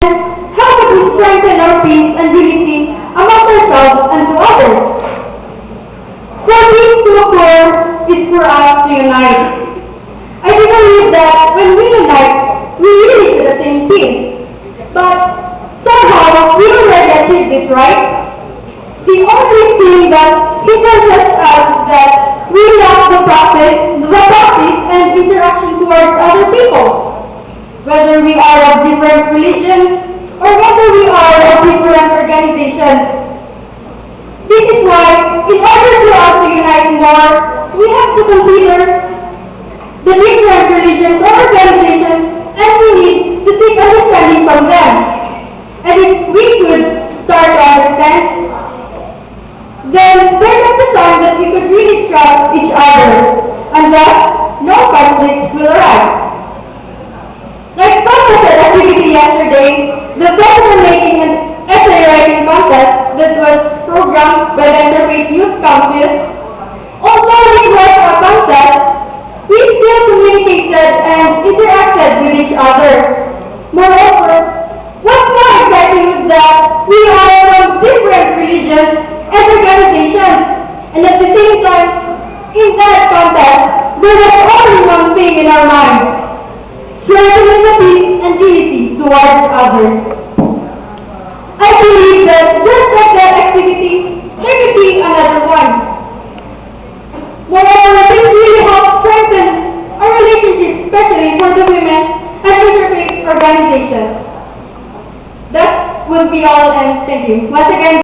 how can we strengthen our peace and unity among ourselves and to others? For peace to occur is for us to unite. I do believe that when we unite, we really should attain peace. But somehow we already achieved this, right? The only thing that hinders us is that we lack the practice and interaction towards other people. Whether we are of different religions or whether we are of different organizations. This is why, in order for us to unite more, we have to consider the different religions or organizations, and we need to seek understanding from them. And if we could start to understand, then there comes a time that we could really trust each other, and thus no conflict will arise. Like Professor activity yesterday, the professor making an essay writing contest that was programmed by the Interfaith Youth Council. Although it was a contest, we still communicated and interacted with each other. Moreover, what's more exciting is that we are from different religions and organizations, and at the same time, in that contest, there was only one thing in our minds: strengthening the peace and unity towards others. I believe that just like that activity, there could be another one. Moreover, this really helps strengthen our relationship, especially for the women and interfaith organizations. That would be all, and thank you. Once again,